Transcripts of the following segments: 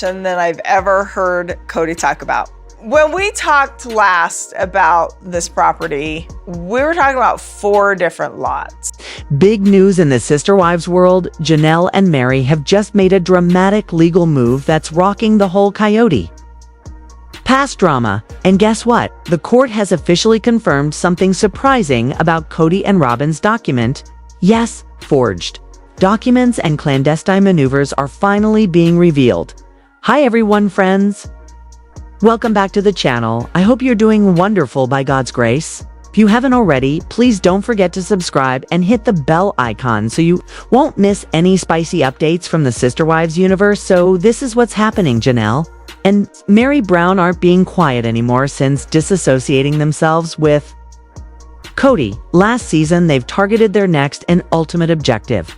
than I've ever heard Kody talk about. When we talked last about this property, we were talking about 4 different lots. Big news in the sister wives world. Janelle and Meri have just made a dramatic legal move that's rocking the whole Coyote Pass drama. And guess what? The court has officially confirmed something surprising about Kody and Robyn's document. Yes, forged documents and clandestine maneuvers are finally being revealed. Hi everyone, friends. Welcome back to the channel. I hope you're doing wonderful by God's grace. If you haven't already, please don't forget to subscribe and hit the bell icon so you won't miss any spicy updates from the Sister Wives universe. So this is what's happening. Janelle and Meri Brown aren't being quiet anymore since disassociating themselves with Kody. Last season, they've targeted their next and ultimate objective.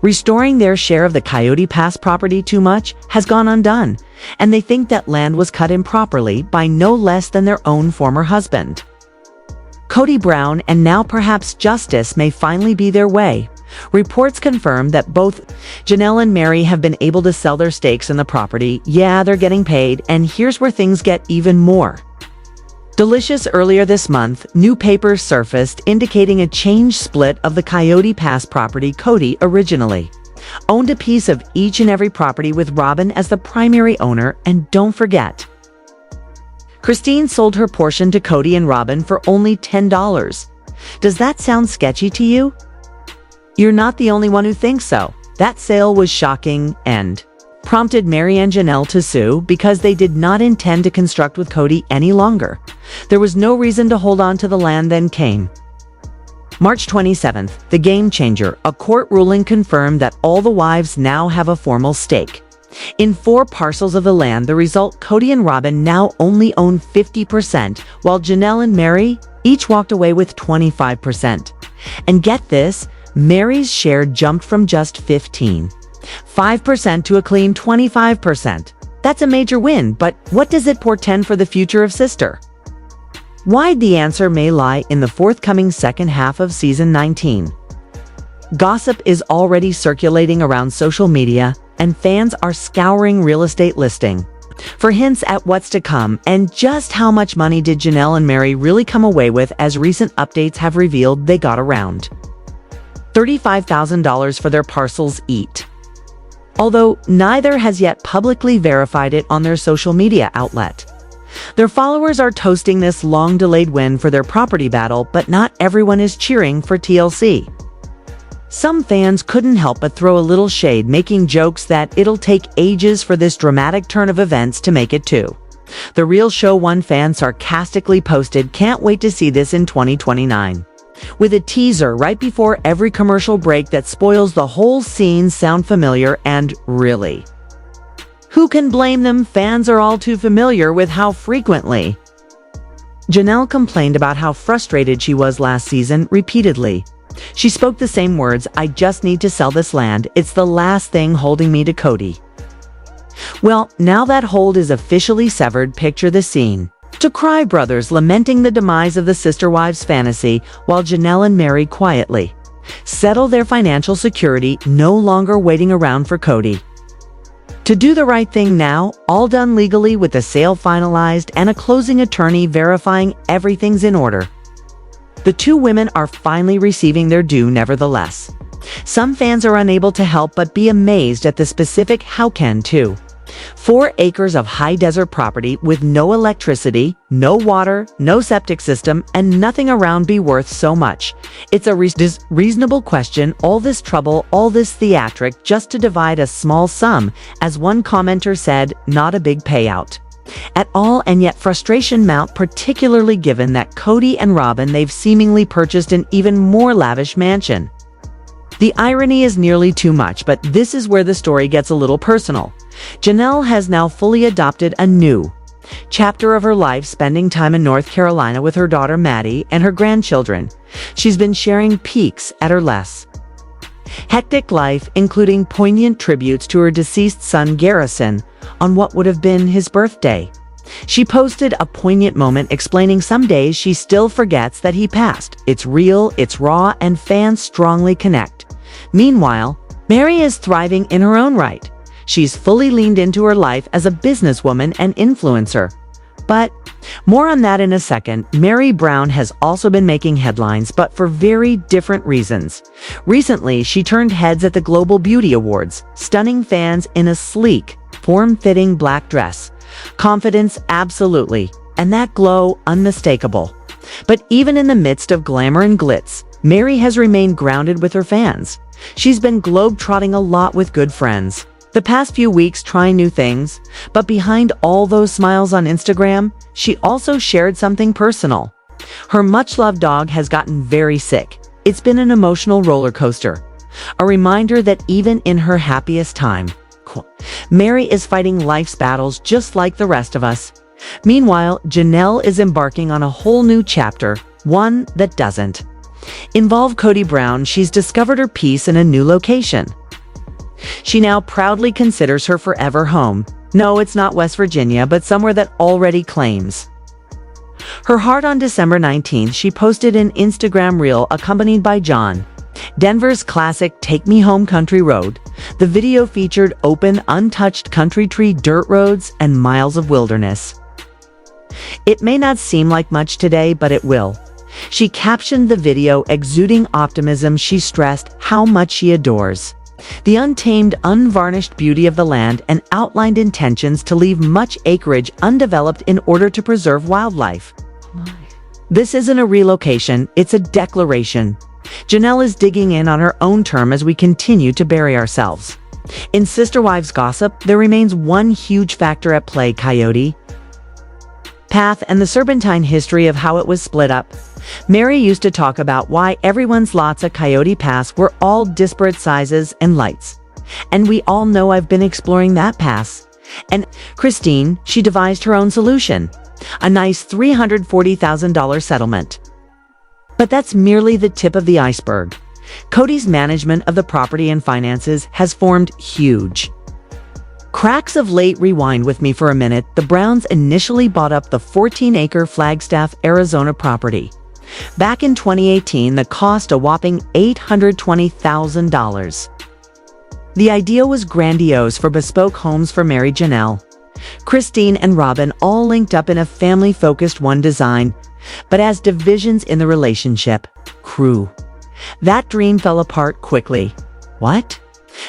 Restoring their share of the Coyote Pass property too much has gone undone, and they think that land was cut improperly by no less than their own former husband. Kody Brown and now perhaps justice may finally be their way. Reports confirm that both Janelle and Meri have been able to sell their stakes in the property. Yeah, they're getting paid, and here's where things get even more delicious. Earlier this month, new papers surfaced indicating a changed split of the Coyote Pass property. Kody originally owned a piece of each and every property with Robyn as the primary owner, and don't forget, Christine sold her portion to Kody and Robyn for only $10. Does that sound sketchy to you? You're not the only one who thinks so. That sale was shocking and prompted Meri and Janelle to sue because they did not intend to construct with Kody any longer. There was no reason to hold on to the land. Then came March 27th, the game changer. A court ruling confirmed that all the wives now have a formal stake in 4 parcels of the land. The result, Kody and Robyn now only own 50%, while Janelle and Meri each walked away with 25%. And get this, Meri's share jumped from just 5% to a clean 25%. That's a major win, but what does it portend for the future of Sister? Why? The answer may lie in the forthcoming second half of season 19. Gossip is already circulating around social media, and fans are scouring real estate listing for hints at what's to come. And just how much money did Janelle and Meri really come away with, as recent updates have revealed they got around $35,000 for their parcels each, although neither has yet publicly verified it on their social media outlet. Their followers are toasting this long-delayed win for their property battle, but not everyone is cheering for TLC. Some fans couldn't help but throw a little shade, making jokes that it'll take ages for this dramatic turn of events to make it to the real show. One fan sarcastically posted, "Can't wait to see this in 2029. with a teaser right before every commercial break that spoils the whole scene. Sound familiar? And really, who can blame them? Fans are all too familiar with how frequently Janelle complained about how frustrated she was last season. Repeatedly, she spoke the same words: "I just need to sell this land. It's the last thing holding me to Kody." Well, now that hold is officially severed. Picture the scene: to Cry brothers lamenting the demise of the sister wives fantasy, while Janelle and Meri quietly settle their financial security, no longer waiting around for Kody to do the right thing. Now, all done legally, with the sale finalized and a closing attorney verifying everything's in order. The two women are finally receiving their due. Nevertheless, some fans are unable to help but be amazed at the specific how can 4 acres of high desert property with no electricity, no water, no septic system, and nothing around be worth so much. It's a reasonable question. All this trouble, all this theatric, just to divide a small sum, as one commenter said, not a big payout at all. And yet frustration mount, particularly given that Kody and Robyn, they've seemingly purchased an even more lavish mansion. The irony is nearly too much, but this is where the story gets a little personal. Janelle has now fully adopted a new chapter of her life, spending time in North Carolina with her daughter Maddie and her grandchildren. She's been sharing peeks at her less hectic life, including poignant tributes to her deceased son Garrison on what would have been his birthday. She posted a poignant moment explaining some days she still forgets that he passed. It's real, it's raw, and fans strongly connect. Meanwhile, Meri is thriving in her own right. She's fully leaned into her life as a businesswoman and influencer. But more on that in a second. Meri Brown has also been making headlines, but for very different reasons. Recently, she turned heads at the Global Beauty Awards, stunning fans in a sleek, form-fitting black dress. Confidence, absolutely, and that glow, unmistakable. But even in the midst of glamour and glitz, Meri has remained grounded with her fans. She's been globe-trotting a lot with good friends. The past few weeks trying new things, but behind all those smiles on Instagram, she also shared something personal. Her much-loved dog has gotten very sick. It's been an emotional roller coaster. A reminder that even in her happiest time, Meri is fighting life's battles just like the rest of us. Meanwhile, Janelle is embarking on a whole new chapter, one that doesn't involve Kody Brown. She's discovered her peace in a new location. She now proudly considers her forever home. No, it's not West Virginia, but somewhere that already claims her heart. On December 19th, she posted an Instagram reel accompanied by John Denver's classic Take Me Home Country Road. The video featured open, untouched country tree dirt roads and miles of wilderness. It may not seem like much today, but it will. She captioned the video, exuding optimism. She stressed how much she adores the untamed, unvarnished beauty of the land and outlined intentions to leave much acreage undeveloped in order to preserve wildlife. This isn't a relocation, it's a declaration. Janelle is digging in on her own term as we continue to bury ourselves. In Sister Wives gossip, there remains one huge factor at play: Coyote Path and the serpentine history of how it was split up. Meri used to talk about why everyone's lots at Coyote Pass were all disparate sizes and lights. And we all know I've been exploring that pass. And Christine, she devised her own solution. A nice $340,000 settlement. But that's merely the tip of the iceberg. Kody's management of the property and finances has formed huge cracks of late. Rewind with me for a minute. The Browns initially bought up the 14-acre Flagstaff, Arizona property. Back in 2018, the cost a whopping $820,000. The idea was grandiose for bespoke homes for Meri Janelle, Christine, and Robin, all linked up in a family-focused one design. But as divisions in the relationship grew, that dream fell apart quickly. What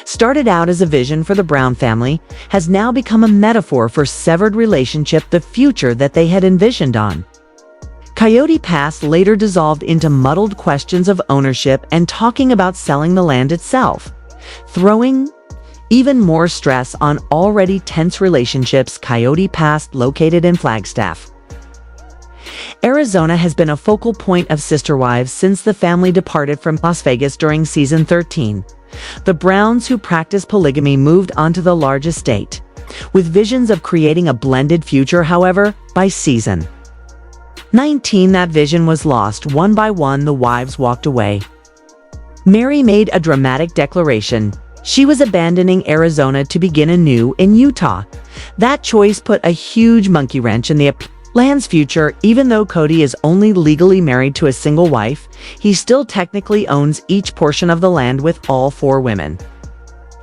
started out as a vision for the Brown family has now become a metaphor for severed relationship, the future that they had envisioned on. Coyote Pass later dissolved into muddled questions of ownership and talking about selling the land itself, throwing even more stress on already tense relationships. Coyote Pass, located in Flagstaff, Arizona, has been a focal point of Sister Wives since the family departed from Las Vegas during season 13. The Browns, who practice polygamy, moved onto the large estate, with visions of creating a blended future. However, by season 19, that vision was lost. One by one, the wives walked away. Meri made a dramatic declaration. She was abandoning Arizona to begin anew in Utah. That choice put a huge monkey wrench in the land's future. Even though Kody is only legally married to a single wife, he still technically owns each portion of the land with all 4 women.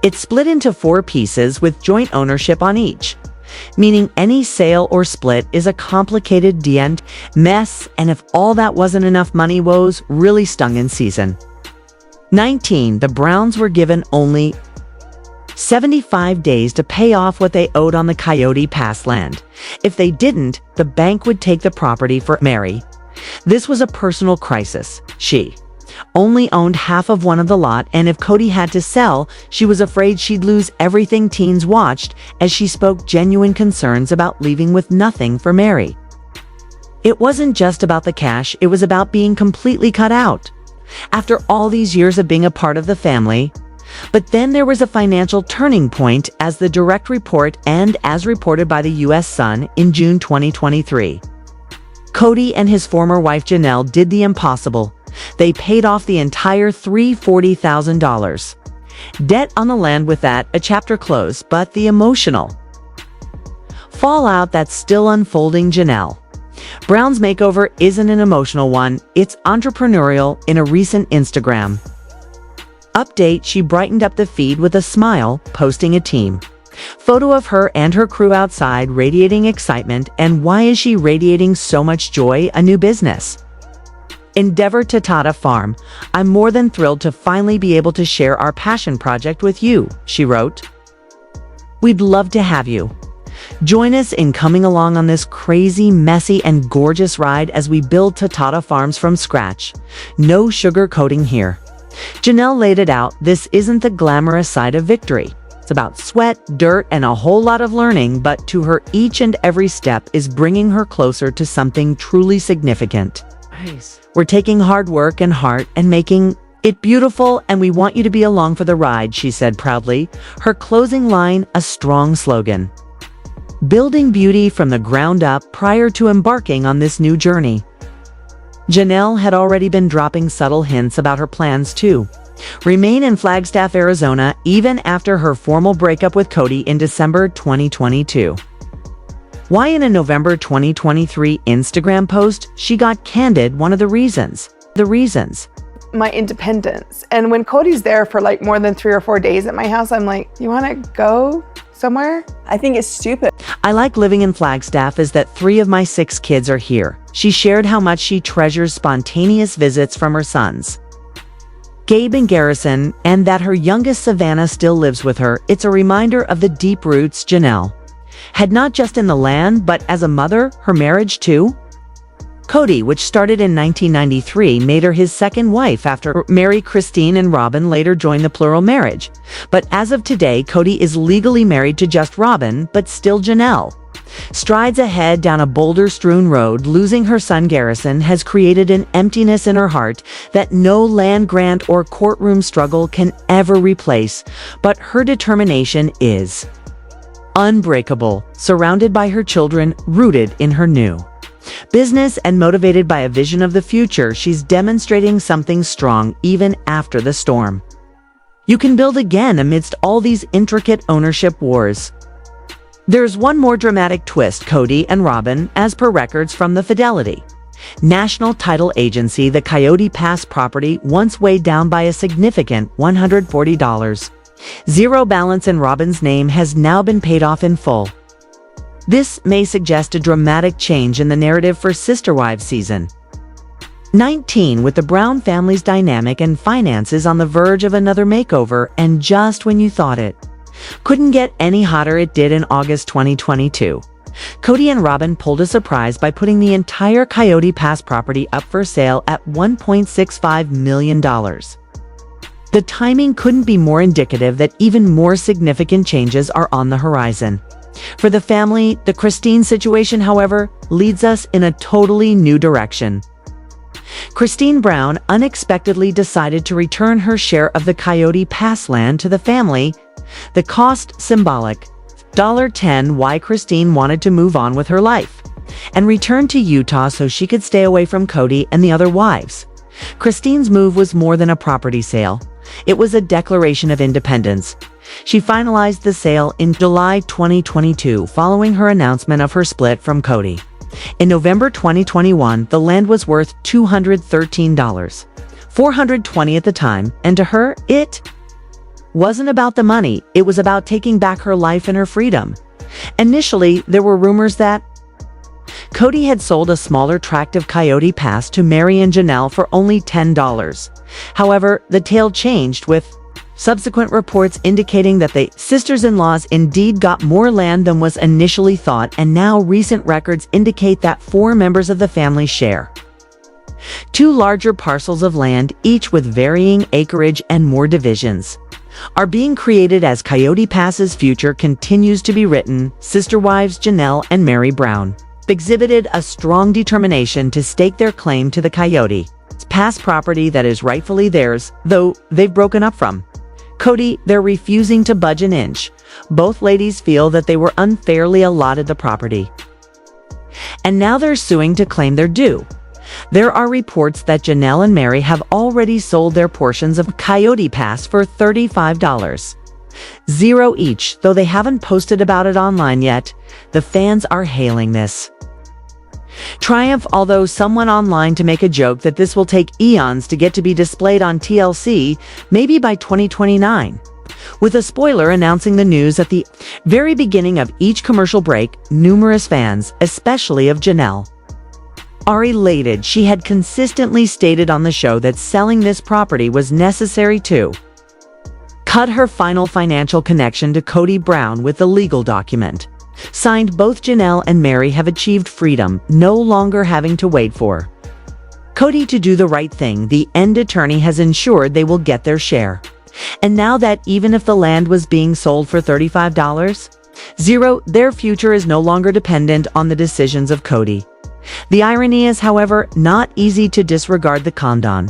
It's split into 4 pieces with joint ownership on each, meaning any sale or split is a complicated mess. And if all that wasn't enough, money woes really stung. In season 19, the Browns were given only 75 days to pay off what they owed on the Coyote Pass land. If they didn't, the bank would take the property for Meri. This was a personal crisis. She only owned half of one of the lot, and if Kody had to sell, she was afraid she'd lose everything. Teens watched as she spoke genuine concerns about leaving with nothing for Meri. It wasn't just about the cash, it was about being completely cut out after all these years of being a part of the family. But then there was a financial turning point, as the direct report and as reported by the U.S. Sun in June 2023. Kody and his former wife Janelle did the impossible. They paid off the entire $340,000 debt on the land. With that, a chapter closed, but the emotional fallout that's still unfolding. Janelle Brown's makeover isn't an emotional one, it's entrepreneurial. In a recent Instagram update, she brightened up the feed with a smile, posting a team Photo of her and her crew outside radiating excitement. And why is she radiating so much joy? A new business. Endeavor to Tata Farm. I'm more than thrilled to finally be able to share our passion project with you, she wrote. We'd love to have you. Join us in coming along on this crazy, messy, and gorgeous ride as we build Tata Farms from scratch. No sugarcoating here. Janelle laid it out. This isn't the glamorous side of victory. It's about sweat, dirt, and a whole lot of learning, but to her, each and every step is bringing her closer to something truly significant. Nice. We're taking hard work and heart and making it beautiful, and we want you to be along for the ride, she said proudly, her closing line a strong slogan. Building beauty from the ground up prior to embarking on this new journey. Janelle had already been dropping subtle hints about her plans to remain in Flagstaff, Arizona, even after her formal breakup with Kody in December 2022. Why, in a November 2023 Instagram post, she got candid. One of the reasons. My independence. And when Kody's there for like more than 3 or 4 days at my house, I'm like, you want to go somewhere? I think it's stupid. I like living in Flagstaff is that 3 of my 6 kids are here. She shared how much she treasures spontaneous visits from her sons, Gabe and Garrison, and that her youngest Savannah still lives with her. It's a reminder of the deep roots Janelle had, not just in the land, but as a mother, her marriage too. Kody, which started in 1993, made her his second wife after Meri, Christine, and Robin later joined the plural marriage. But as of today, Kody is legally married to just Robin, but still Janelle. Strides ahead down a boulder-strewn road, losing her son Garrison has created an emptiness in her heart that no land grant or courtroom struggle can ever replace, but her determination is unbreakable, surrounded by her children, rooted in her new business, and motivated by a vision of the future. She's demonstrating something strong even after the storm. You can build again amidst all these intricate ownership wars. There's one more dramatic twist. Kody and Robin, as per records from the Fidelity National Title Agency, the Coyote Pass property once weighed down by a significant $140. Zero balance in Robin's name has now been paid off in full. This may suggest a dramatic change in the narrative for Sister Wives season 19, with the Brown family's dynamic and finances on the verge of another makeover, and just when you thought it couldn't get any hotter, it did in August 2022. Kody and Robin pulled a surprise by putting the entire Coyote Pass property up for sale at $1.65 million. The timing couldn't be more indicative that even more significant changes are on the horizon. For the family, the Christine situation, however, leads us in a totally new direction. Christine Brown unexpectedly decided to return her share of the Coyote Pass land to the family. The cost symbolic, $10. Why Christine wanted to move on with her life and return to Utah so she could stay away from Kody and the other wives. Christine's move was more than a property sale. It was a declaration of independence. She finalized the sale in July 2022 following her announcement of her split from Kody. In November 2021, the land was worth $213, $420 at the time, and to her, it wasn't about the money, it was about taking back her life and her freedom. Initially, there were rumors that Kody had sold a smaller tract of Coyote Pass to Meri and Janelle for only $10. However, the tale changed with subsequent reports indicating that the sisters-in-laws indeed got more land than was initially thought, and now recent records indicate that 4 members of the family share 2 larger parcels of land, each with varying acreage, and more divisions are being created as Coyote Pass's future continues to be written. Sister wives Janelle and Meri Brown exhibited a strong determination to stake their claim to the Coyote Pass property that is rightfully theirs, though they've broken up from Kody. They're refusing to budge an inch. Both ladies feel that they were unfairly allotted the property, and now they're suing to claim their due. There are reports that Janelle and Meri have already sold their portions of Coyote Pass for $35 each, though they haven't posted about it online yet. The fans are hailing this triumph, although someone online to make a joke that this will take eons to get to be displayed on TLC, maybe by 2029. with a spoiler announcing the news at the very beginning of each commercial break. Numerous fans, especially of Janelle, are elated. She had consistently stated on the show that selling this property was necessary to cut her final financial connection to Kody Brown with the legal document. Signed, both Janelle and Meri have achieved freedom, no longer having to wait for Kody to do the right thing. The end attorney has ensured they will get their share. And now that even if the land was being sold for $35,000, their future is no longer dependent on the decisions of Kody. The irony is, however, not easy to disregard the condon.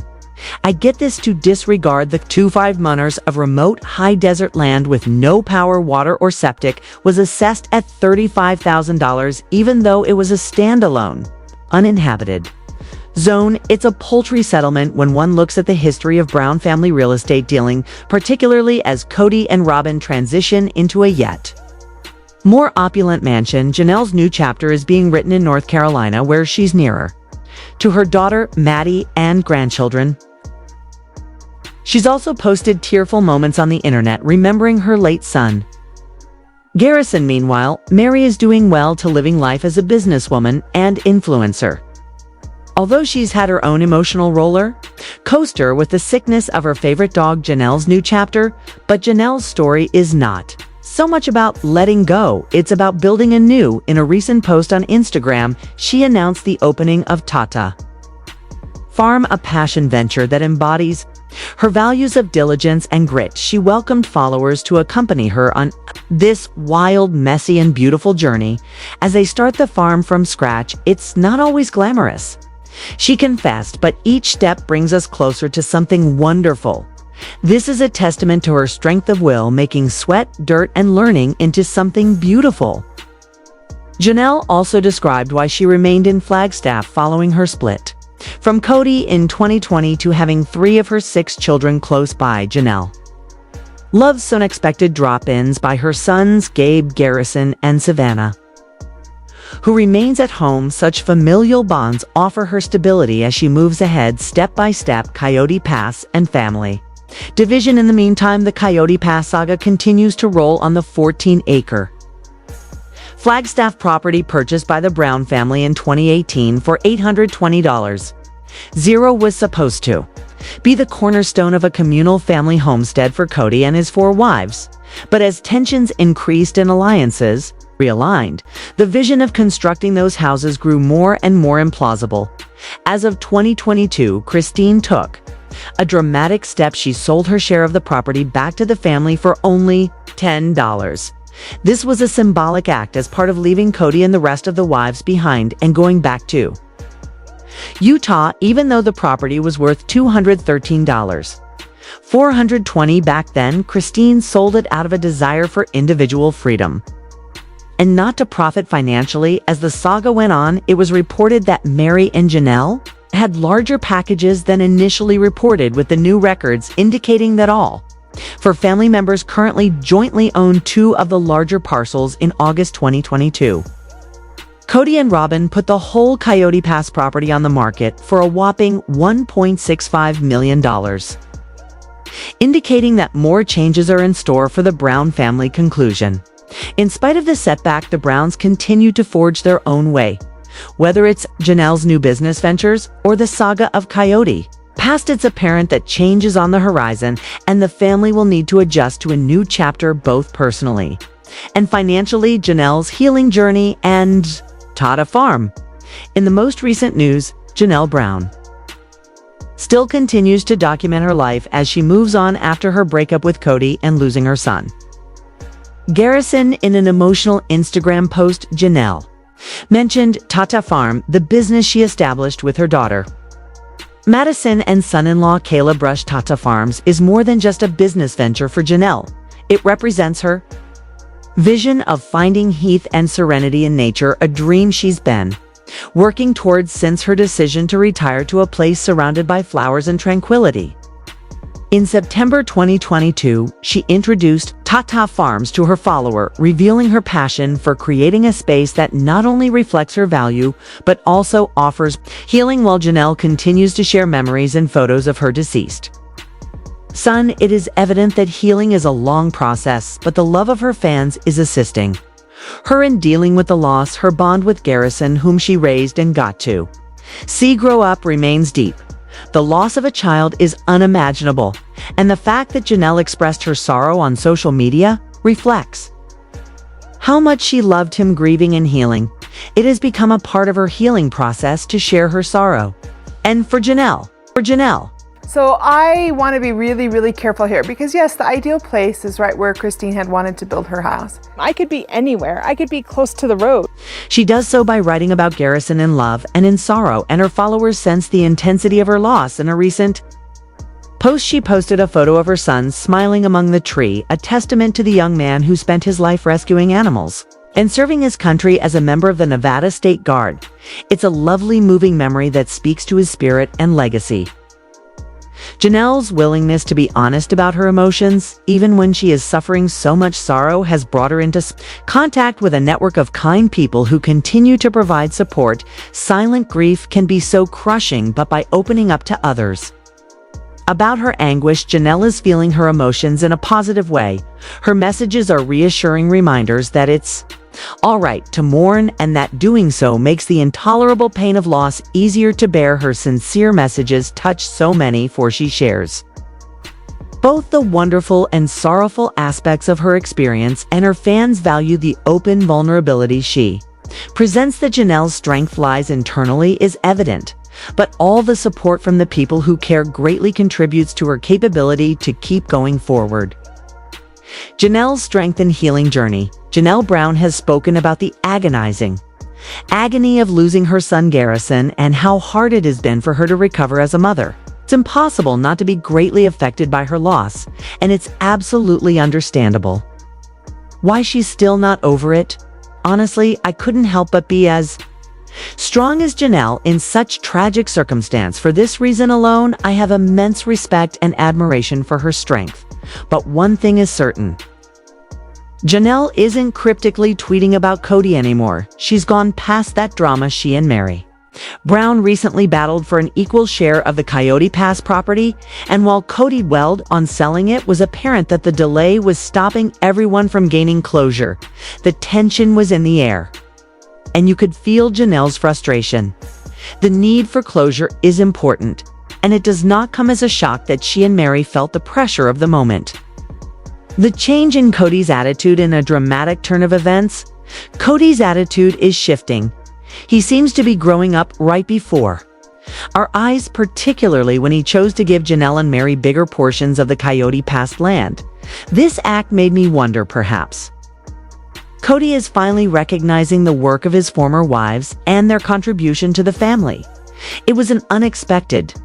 I get this: to disregard the 25 munners of remote high desert land with no power, water, or septic was assessed at $35,000, even though it was a standalone, uninhabited zone. It's a paltry settlement when one looks at the history of Brown family real estate dealing, particularly as Kody and Robyn transition into a yet more opulent mansion. Janelle's new chapter is being written in North Carolina, where she's nearer to her daughter, Maddie, and grandchildren. She's also posted tearful moments on the internet, remembering her late son, Garrison. Meanwhile, Meri is doing well, to living life as a businesswoman and influencer. Although she's had her own emotional roller coaster with the sickness of her favorite dog, Janelle's new chapter, but Janelle's story is not so much about letting go, it's about building anew. In a recent post on Instagram, she announced the opening of Tata Farm, a passion venture that embodies her values of diligence and grit. She welcomed followers to accompany her on this wild, messy, and beautiful journey as they start the farm from scratch. It's not always glamorous, she confessed, but each step brings us closer to something wonderful. This is a testament to her strength of will, making sweat, dirt, and learning into something beautiful. Janelle also described why she remained in Flagstaff following her split from Kody in 2020 to having 3 of her 6 children close by. Janelle loves unexpected drop-ins by her sons Gabe, Garrison, and Savannah, who remains at home. Such familial bonds offer her stability as she moves ahead step by step. Coyote Pass and family division. In the meantime, the Coyote Pass saga continues to roll on the 14-acre Flagstaff property purchased by the Brown family in 2018 for $820. Was supposed to be the cornerstone of a communal family homestead for Kody and his 4 wives. But as tensions increased and alliances realigned, the vision of constructing those houses grew more and more implausible. As of 2022, Christine took a dramatic step. She sold her share of the property back to the family for only $10. This was a symbolic act as part of leaving Kody and the rest of the wives behind and going back to Utah, even though the property was worth $213. $420 back then. Christine sold it out of a desire for individual freedom and not to profit financially. As the saga went on, it was reported that Meri and Janelle had larger packages than initially reported, with the new records indicating that all 4 family members currently jointly own 2 of the larger parcels. In August 2022, Kody and Robyn put the whole Coyote Pass property on the market for a whopping $1.65 million, indicating that more changes are in store for the Brown family. Conclusion: in spite of the setback, the Browns continue to forge their own way. Whether it's Janelle's new business ventures or the saga of Coyote Pass, it's apparent that change is on the horizon, and the family will need to adjust to a new chapter, both personally and financially. Janelle's healing journey and Tata Farm. In the most recent news, Janelle Brown still continues to document her life as she moves on after her breakup with Kody and losing her son, Garrison. In an emotional Instagram post, Janelle mentioned Tata Farm, the business she established with her daughter Madison and son-in-law Caleb. Tata Farms is more than just a business venture for Janelle. It represents her vision of finding heath and serenity in nature, a dream she's been working towards since her decision to retire to a place surrounded by flowers and tranquility. In September 2022, she introduced Tata Farms to her follower, revealing her passion for creating a space that not only reflects her value, but also offers healing, while Janelle continues to share memories and photos of her deceased Son, it is evident that healing is a long process, but the love of her fans is assisting her in dealing with the loss. Her bond with Garrison, whom she raised and got to see grow up, remains deep. The loss of a child is unimaginable, and the fact that Janelle expressed her sorrow on social media reflects how much she loved him. Grieving and healing, it has become a part of her healing process to share her sorrow. And for Janelle, So I want to be really, really careful here because yes, the ideal place is right where Christine had wanted to build her house. I could be anywhere. I could be close to the road. she does so by writing about Garrison in love and in sorrow, and her followers sense the intensity of her loss. In a recent post, she posted a photo of her son smiling among the tree, a testament to the young man who spent his life rescuing animals and serving his country as a member of the Nevada State Guard. It's a lovely, moving memory that speaks to his spirit and legacy. Janelle's willingness to be honest about her emotions, even when she is suffering so much sorrow, has brought her into contact with a network of kind people who continue to provide support. Silent grief can be so crushing, but by opening up to others about her anguish, Janelle is feeling her emotions in a positive way. Her messages are reassuring reminders that it's all right to mourn, and that doing so makes the intolerable pain of loss easier to bear. Her sincere messages touch so many, for she shares both the wonderful and sorrowful aspects of her experience, and her fans value the open vulnerability she presents. That Janelle's strength lies internally is evident, but all the support from the people who care greatly contributes to her capability to keep going forward. Janelle's strength and healing journey. Janelle Brown has spoken about the agonizing agony of losing her son Garrison and how hard it has been for her to recover as a mother. It's impossible not to be greatly affected by her loss, and it's absolutely understandable why she's still not over it. Honestly, I couldn't help but be as strong as Janelle in such tragic circumstance. For this reason alone, I have immense respect and admiration for her strength. But one thing is certain: Janelle isn't cryptically tweeting about Kody anymore. She's gone past that drama. She and Meri Brown recently battled for an equal share of the Coyote Pass property, and while Kody dwelled on selling it, was apparent that the delay was stopping everyone from gaining closure. The tension was in the air, and you could feel Janelle's frustration. The need for closure is important, and it does not come as a shock that she and Meri felt the pressure of the moment. The change in Kody's attitude in a dramatic turn of events. Kody's attitude is shifting. He seems to be growing up right before our eyes, particularly when he chose to give Janelle and Meri bigger portions of the Coyote Pass land. This act made me wonder, perhaps Kody is finally recognizing the work of his former wives and their contribution to the family. It was an unexpected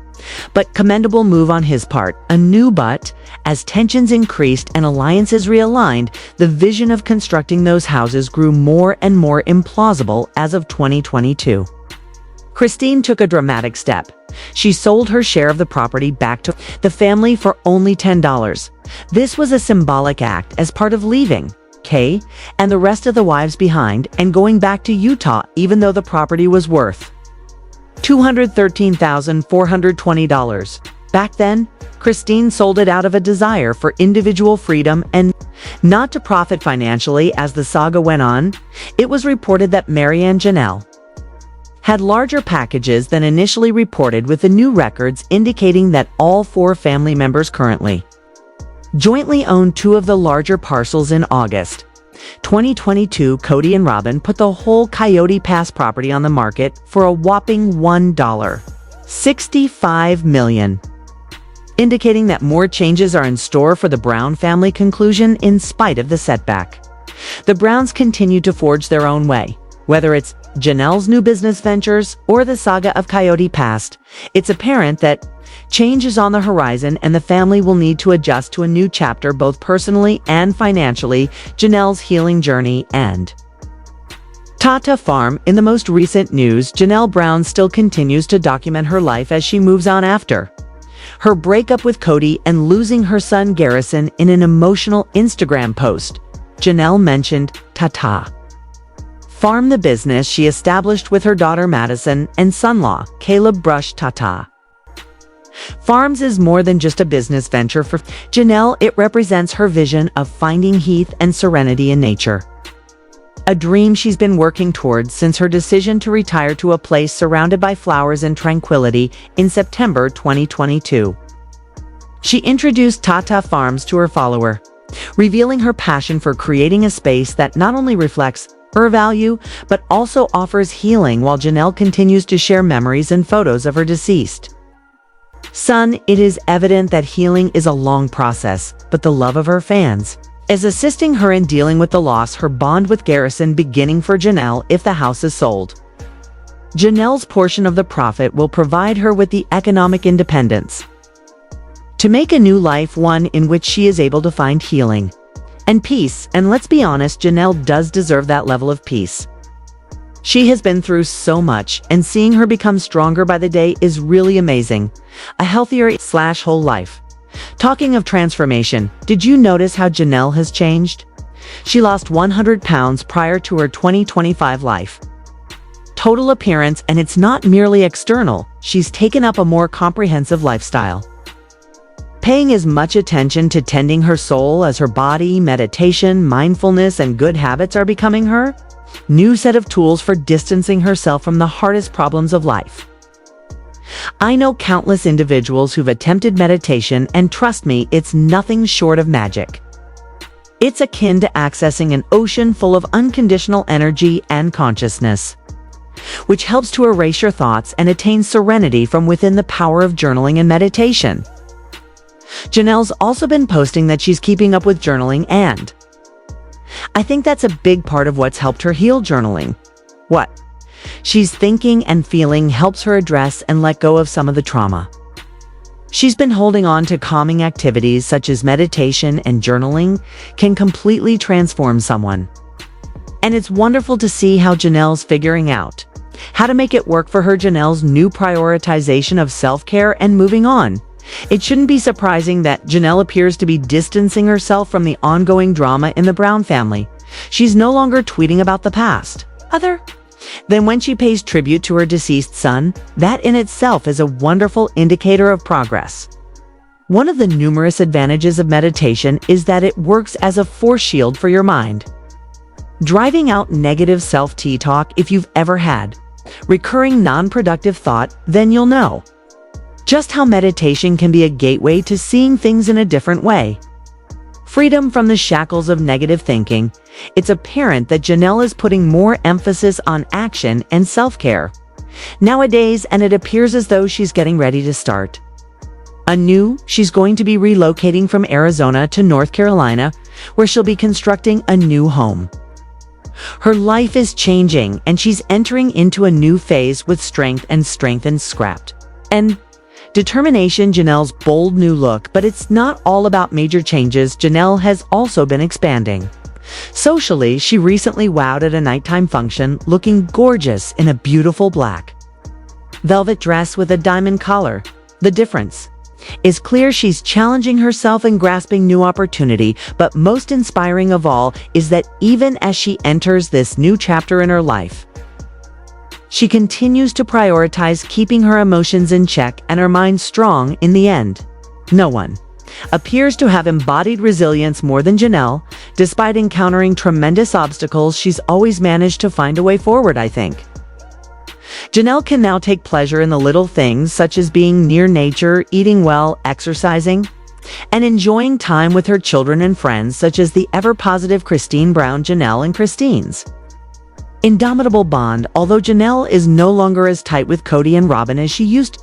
but commendable move on his part. But as tensions increased and alliances realigned, the vision of constructing those houses grew more and more implausible. As of 2022, Christine took a dramatic step. She sold her share of the property back to the family for only $10. This was a symbolic act as part of leaving Kay and the rest of the wives behind and going back to Utah, even though the property was worth $213,420. Back then, Christine sold it out of a desire for individual freedom and not to profit financially. As the saga went on, it was reported that Meri and Janelle had larger packages than initially reported, with the new records indicating that all four family members currently jointly owned two of the larger parcels. In August 2022, Kody and Robin put the whole Coyote Pass property on the market for a whopping $1.65 million, indicating that more changes are in store for the Brown family. Conclusion: in spite of the setback, the Browns continue to forge their own way. Whether it's Janelle's new business ventures or the saga of Coyote Pass, it's apparent that change is on the horizon, and the family will need to adjust to a new chapter, both personally and financially. Janelle's healing journey and Tata Farm. In the most recent news, Janelle Brown still continues to document her life as she moves on after her breakup with Kody and losing her son Garrison. In an emotional Instagram post, Janelle mentioned Tata Farm, the business she established with her daughter Madison and son-in-law Caleb. Brush Tata Farms is more than just a business venture for Janelle. It represents her vision of finding heath and serenity in nature. A dream she's been working towards since her decision to retire to a place surrounded by flowers and tranquility in September 2022. She introduced Tata Farms to her follower, revealing her passion for creating a space that not only reflects her value, but also offers healing, while Janelle continues to share memories and photos of her deceased son. It is evident that healing is a long process, but the love of her fans is assisting her in dealing with the loss. Her bond with Garrison beginning for Janelle if the house is sold. Janelle's portion of the profit will provide her with the economic independence to make a new life, one in which she is able to find healing and peace. And let's be honest, Janelle does deserve that level of peace. She has been through so much, and seeing her become stronger by the day is really amazing. A healthier/whole life. Talking of transformation, did you notice how Janelle has changed? She lost 100 pounds prior to her 2025 life total appearance, and it's not merely external. She's taken up a more comprehensive lifestyle, paying as much attention to tending her soul as her body. Meditation, mindfulness, and good habits are becoming her new set of tools for distancing herself from the hardest problems of life. I know countless individuals who've attempted meditation, and trust me, it's nothing short of magic. It's akin to accessing an ocean full of unconditional energy and consciousness, which helps to erase your thoughts and attain serenity from within. The power of journaling and meditation. Janelle's also been posting that she's keeping up with journaling, and I think that's a big part of what's helped her heal. Journaling what she's thinking and feeling helps her address and let go of some of the trauma she's been holding on to. Calming activities such as meditation and journaling can completely transform someone. And it's wonderful to see how Janelle's figuring out how to make it work for her. Janelle's new prioritization of self-care and moving on. It shouldn't be surprising that Janelle appears to be distancing herself from the ongoing drama in the Brown family. She's no longer tweeting about the past, other than when she pays tribute to her deceased son. That in itself is a wonderful indicator of progress. One of the numerous advantages of meditation is that it works as a force shield for your mind, driving out negative self-talk. If you've ever had recurring non-productive thought, then you'll know just how meditation can be a gateway to seeing things in a different way. Freedom from the shackles of negative thinking. It's apparent that Janelle is putting more emphasis on action and self-care nowadays, and it appears as though she's getting ready to start anew. She's going to be relocating from Arizona to North Carolina, where she'll be constructing a new home. Her life is changing, and she's entering into a new phase with strength and scrapped and determination. Janelle's bold new look, but it's not all about major changes. Janelle has also been expanding socially. She recently wowed at a nighttime function, looking gorgeous in a beautiful black velvet dress with a diamond collar. The difference is clear. She's challenging herself and grasping new opportunity, but most inspiring of all is that even as she enters this new chapter in her life, she continues to prioritize keeping her emotions in check and her mind strong. In the end, no one appears to have embodied resilience more than Janelle. Despite encountering tremendous obstacles, she's always managed to find a way forward. I think Janelle can now take pleasure in the little things, such as being near nature, eating well, exercising, and enjoying time with her children and friends, such as the ever-positive Christine Brown. Janelle and Christine's indomitable bond. Although Janelle is no longer as tight with Kody and Robin as she used to,